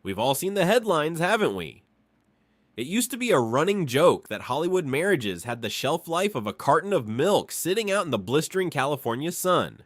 We've all seen the headlines, haven't we? It used to be a running joke that Hollywood marriages had the shelf life of a carton of milk sitting out in the blistering California sun.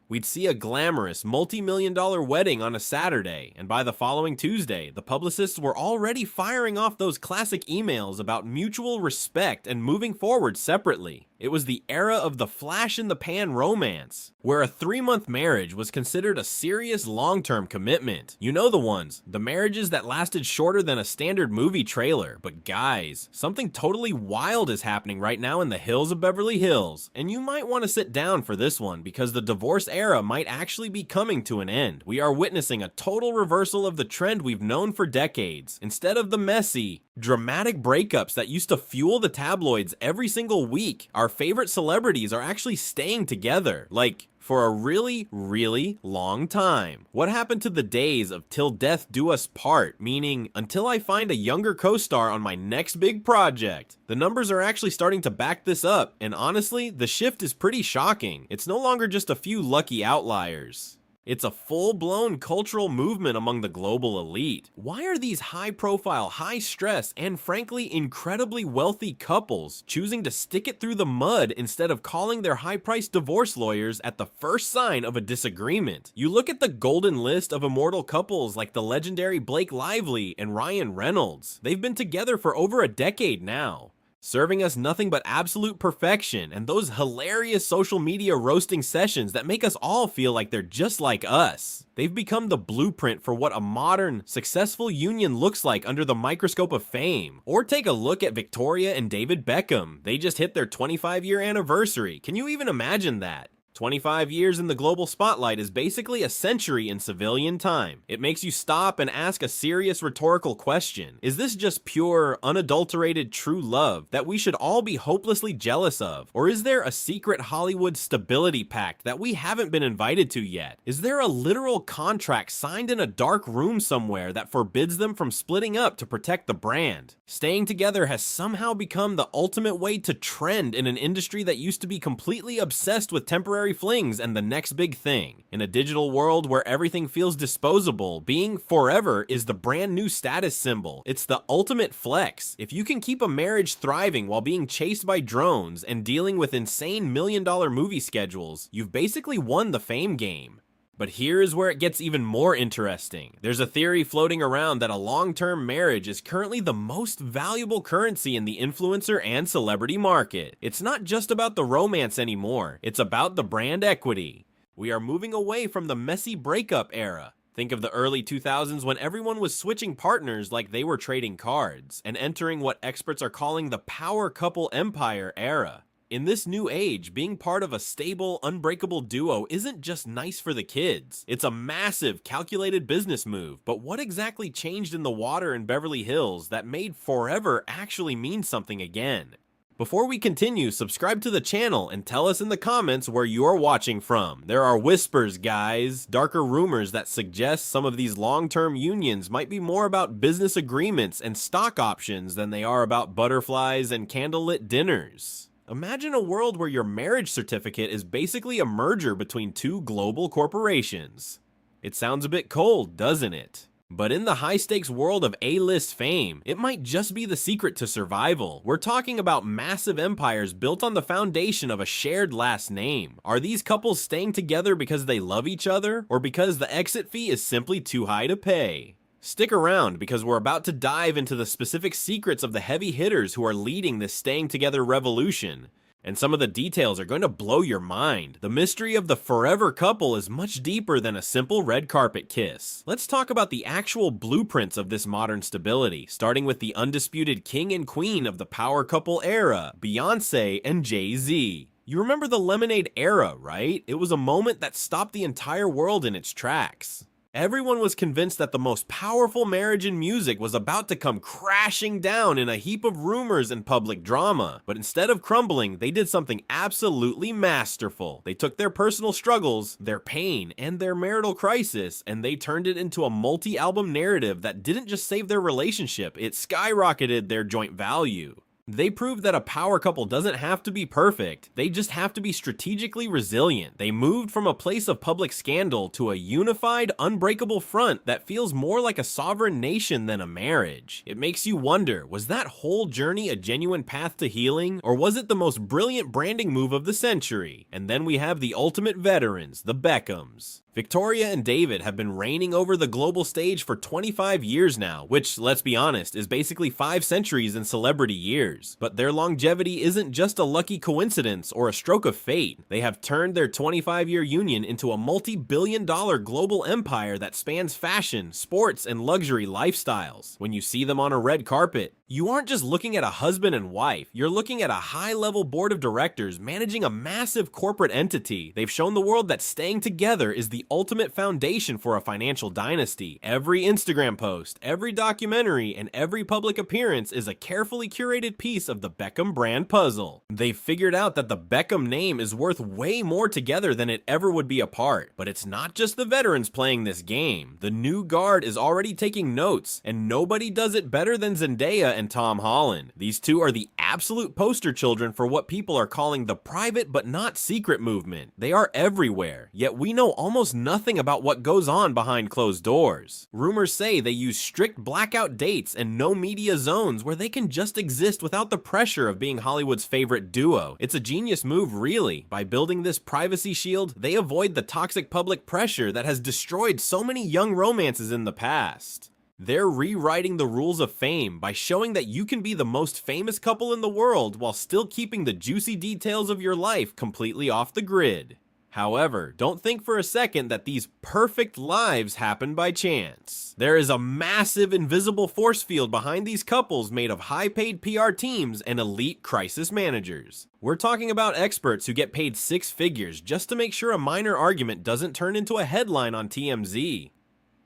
We'd see a glamorous, multi-million-dollar wedding on a Saturday, and by the following Tuesday, the publicists were already firing off those classic emails about mutual respect and moving forward separately. It was the era of the flash-in-the-pan romance, where a 3-month marriage was considered a serious long-term commitment. You know the ones, the marriages that lasted shorter than a standard movie trailer. But guys, something totally wild is happening right now in the hills of Beverly Hills, and you might want to sit down for this one because the divorce era might actually be coming to an end. We are witnessing a total reversal of the trend we've known for decades. Instead of the messy, dramatic breakups that used to fuel the tabloids every single week, our favorite celebrities are actually staying together, like, for a really, really long time. What happened to the days of till death do us part, meaning until I find a younger co-star on my next big project? The numbers are actually starting to back this up, and honestly, the shift is pretty shocking. It's no longer just a few lucky outliers. It's a full-blown cultural movement among the global elite. Why are these high-profile, high-stress, and frankly incredibly wealthy couples choosing to stick it through the mud instead of calling their high-priced divorce lawyers at the first sign of a disagreement? You look at the golden list of immortal couples like the legendary Blake Lively and Ryan Reynolds. They've been together for over a decade now, serving us nothing but absolute perfection and those hilarious social media roasting sessions that make us all feel like they're just like us. They've become the blueprint for what a modern, successful union looks like under the microscope of fame. Or take a look at Victoria and David Beckham. They just hit their 25-year anniversary. Can you even imagine that? 25 years in the global spotlight is basically a century in civilian time. It makes you stop and ask a serious rhetorical question. Is this just pure, unadulterated true love that we should all be hopelessly jealous of? Or is there a secret Hollywood stability pact that we haven't been invited to yet? Is there a literal contract signed in a dark room somewhere that forbids them from splitting up to protect the brand? Staying together has somehow become the ultimate way to trend in an industry that used to be completely obsessed with temporary flings and the next big thing. In a digital world where everything feels disposable, being forever is the brand new status symbol. It's the ultimate flex. If you can keep a marriage thriving while being chased by drones and dealing with insane million-dollar movie schedules, you've basically won the fame game. But here's where it gets even more interesting. There's a theory floating around that a long-term marriage is currently the most valuable currency in the influencer and celebrity market. It's not just about the romance anymore, it's about the brand equity. We are moving away from the messy breakup era. Think of the early 2000s when everyone was switching partners like they were trading cards, and entering what experts are calling the power couple empire era. In this new age, being part of a stable, unbreakable duo isn't just nice for the kids. It's a massive, calculated business move. But what exactly changed in the water in Beverly Hills that made forever actually mean something again? Before we continue, subscribe to the channel and tell us in the comments where you are watching from. There are whispers, guys, darker rumors that suggest some of these long-term unions might be more about business agreements and stock options than they are about butterflies and candlelit dinners. Imagine a world where your marriage certificate is basically a merger between two global corporations. It sounds a bit cold, doesn't it? But in the high-stakes world of A-list fame, it might just be the secret to survival. We're talking about massive empires built on the foundation of a shared last name. Are these couples staying together because they love each other, or because the exit fee is simply too high to pay? Stick around because we're about to dive into the specific secrets of the heavy hitters who are leading this staying together revolution. And some of the details are going to blow your mind. The mystery of the forever couple is much deeper than a simple red carpet kiss. Let's talk about the actual blueprints of this modern stability, starting with the undisputed king and queen of the power couple era, Beyonce and Jay-Z. You remember the Lemonade era, right? It was a moment that stopped the entire world in its tracks. Everyone was convinced that the most powerful marriage in music was about to come crashing down in a heap of rumors and public drama. But instead of crumbling, they did something absolutely masterful. They took their personal struggles, their pain, and their marital crisis, and they turned it into a multi-album narrative that didn't just save their relationship, it skyrocketed their joint value. They proved that a power couple doesn't have to be perfect, they just have to be strategically resilient. They moved from a place of public scandal to a unified, unbreakable front that feels more like a sovereign nation than a marriage. It makes you wonder, was that whole journey a genuine path to healing, or was it the most brilliant branding move of the century? And then we have the ultimate veterans, the Beckhams. Victoria and David have been reigning over the global stage for 25 years now, which, let's be honest, is basically 5 centuries in celebrity years. But their longevity isn't just a lucky coincidence or a stroke of fate. They have turned their 25-year union into a multi-billion-dollar global empire that spans fashion, sports, and luxury lifestyles. When you see them on a red carpet, you aren't just looking at a husband and wife, you're looking at a high-level board of directors managing a massive corporate entity. They've shown the world that staying together is the ultimate foundation for a financial dynasty. Every Instagram post, every documentary, and every public appearance is a carefully curated piece of the Beckham brand puzzle. They've figured out that the Beckham name is worth way more together than it ever would be apart. But it's not just the veterans playing this game. The new guard is already taking notes, and nobody does it better than Zendaya and Tom Holland. These two are the absolute poster children for what people are calling the private but not secret movement. They are everywhere, yet we know almost nothing about what goes on behind closed doors. Rumors say they use strict blackout dates and no media zones where they can just exist without the pressure of being Hollywood's favorite duo. It's a genius move, really. By building this privacy shield, they avoid the toxic public pressure that has destroyed so many young romances in the past. They're rewriting the rules of fame by showing that you can be the most famous couple in the world while still keeping the juicy details of your life completely off the grid. However, don't think for a second that these perfect lives happen by chance. There is a massive invisible force field behind these couples made of high-paid PR teams and elite crisis managers. We're talking about experts who get paid 6 figures just to make sure a minor argument doesn't turn into a headline on TMZ.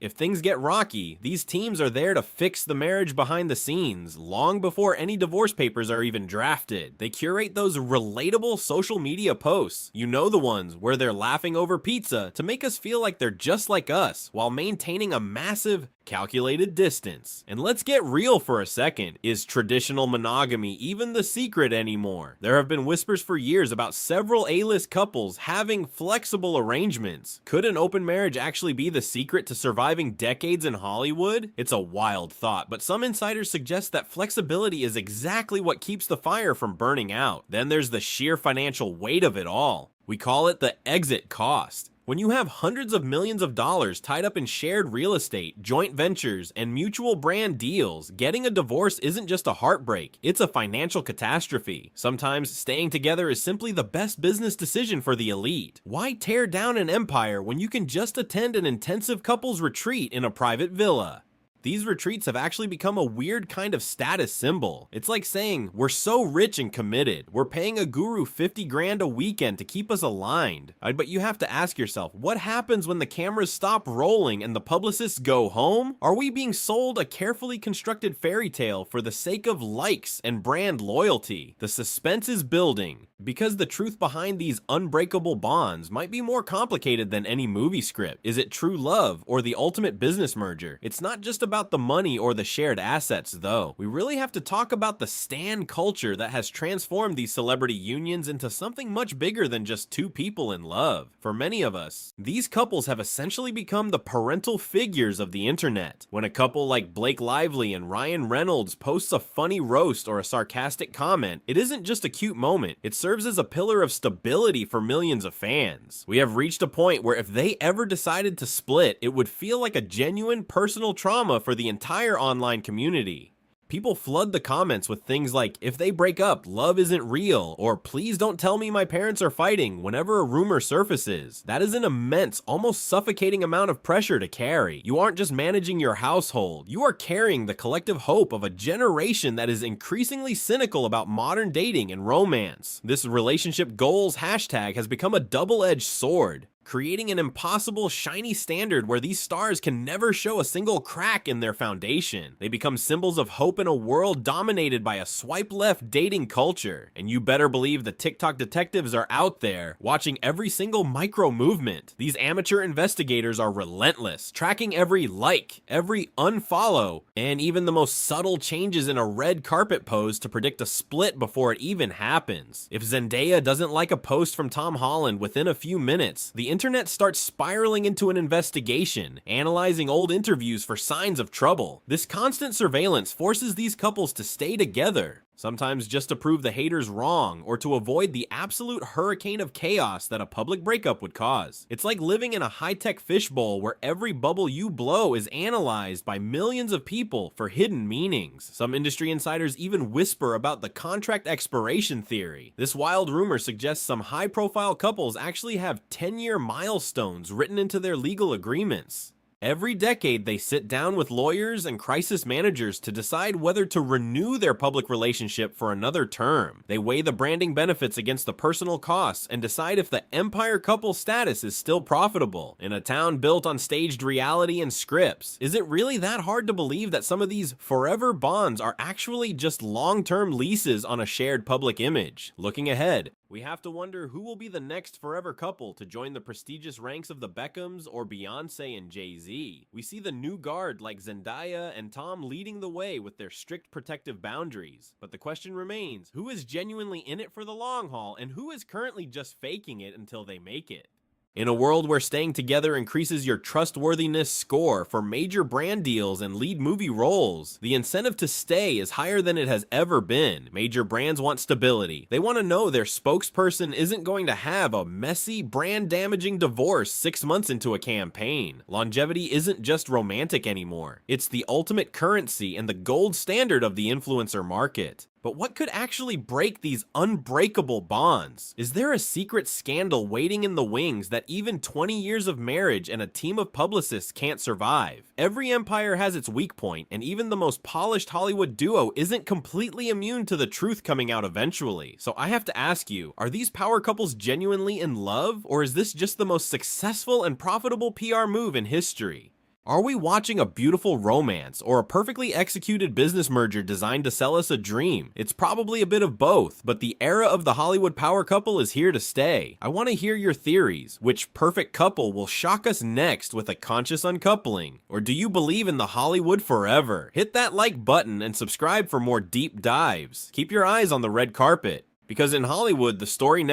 If things get rocky, these teams are there to fix the marriage behind the scenes, long before any divorce papers are even drafted. They curate those relatable social media posts, you know, the ones where they're laughing over pizza, to make us feel like they're just like us, while maintaining a massive, calculated distance. And let's get real for a second. Is traditional monogamy even the secret anymore? There have been whispers for years about several A-list couples having flexible arrangements. Could an open marriage actually be the secret to surviving decades in Hollywood? It's a wild thought, but some insiders suggest that flexibility is exactly what keeps the fire from burning out. Then there's the sheer financial weight of it all. We call it the exit cost. When you have hundreds of millions of dollars tied up in shared real estate, joint ventures, and mutual brand deals, getting a divorce isn't just a heartbreak, it's a financial catastrophe. Sometimes staying together is simply the best business decision for the elite. Why tear down an empire when you can just attend an intensive couples retreat in a private villa? These retreats have actually become a weird kind of status symbol. It's like saying, we're so rich and committed, we're paying a guru 50 grand a weekend to keep us aligned. But you have to ask yourself, what happens when the cameras stop rolling and the publicists go home? Are we being sold a carefully constructed fairy tale for the sake of likes and brand loyalty? The suspense is building, because the truth behind these unbreakable bonds might be more complicated than any movie script. Is it true love or the ultimate business merger? It's not just about the money or the shared assets, though. We really have to talk about the stan culture that has transformed these celebrity unions into something much bigger than just two people in love. For many of us, these couples have essentially become the parental figures of the internet. When a couple like Blake Lively and Ryan Reynolds posts a funny roast or a sarcastic comment, it isn't just a cute moment, it serves as a pillar of stability for millions of fans. We have reached a point where if they ever decided to split, it would feel like a genuine personal trauma for the entire online community. People flood the comments with things like, if they break up, love isn't real, or please don't tell me my parents are fighting whenever a rumor surfaces. That is an immense, almost suffocating amount of pressure to carry. You aren't just managing your household, you are carrying the collective hope of a generation that is increasingly cynical about modern dating and romance. This relationship goals hashtag has become a double-edged sword. creating an impossible shiny standard where these stars can never show a single crack in their foundation. They become symbols of hope in a world dominated by a swipe left dating culture. And you better believe the TikTok detectives are out there, watching every single micro movement. These amateur investigators are relentless, tracking every like, every unfollow, and even the most subtle changes in a red carpet pose to predict a split before it even happens. If Zendaya doesn't like a post from Tom Holland within a few minutes, the internet starts spiraling into an investigation, analyzing old interviews for signs of trouble. This constant surveillance forces these couples to stay together, sometimes just to prove the haters wrong or to avoid the absolute hurricane of chaos that a public breakup would cause. It's like living in a high-tech fishbowl where every bubble you blow is analyzed by millions of people for hidden meanings. Some industry insiders even whisper about the contract expiration theory. This wild rumor suggests some high-profile couples actually have 10-year milestones written into their legal agreements. Every decade, they sit down with lawyers and crisis managers to decide whether to renew their public relationship for another term. They weigh the branding benefits against the personal costs and decide if the empire couple status is still profitable. In a town built on staged reality and scripts, is it really that hard to believe that some of these forever bonds are actually just long-term leases on a shared public image? Looking ahead, we have to wonder who will be the next forever couple to join the prestigious ranks of the Beckhams or Beyonce and Jay-Z. We see the new guard like Zendaya and Tom leading the way with their strict protective boundaries. But the question remains, who is genuinely in it for the long haul and who is currently just faking it until they make it? In a world where staying together increases your trustworthiness score for major brand deals and lead movie roles, the incentive to stay is higher than it has ever been. Major brands want stability. They want to know their spokesperson isn't going to have a messy, brand-damaging divorce 6 months into a campaign. Longevity isn't just romantic anymore. It's the ultimate currency and the gold standard of the influencer market. But what could actually break these unbreakable bonds? Is there a secret scandal waiting in the wings that even 20 years of marriage and a team of publicists can't survive? Every empire has its weak point, and even the most polished Hollywood duo isn't completely immune to the truth coming out eventually. So I have to ask you, are these power couples genuinely in love, or is this just the most successful and profitable PR move in history? Are we watching a beautiful romance or a perfectly executed business merger designed to sell us a dream? It's probably a bit of both, but the era of the Hollywood power couple is here to stay. I want to hear your theories. Which perfect couple will shock us next with a conscious uncoupling? Or do you believe in the Hollywood forever? Hit that like button and subscribe for more deep dives. Keep your eyes on the red carpet, because in Hollywood, the story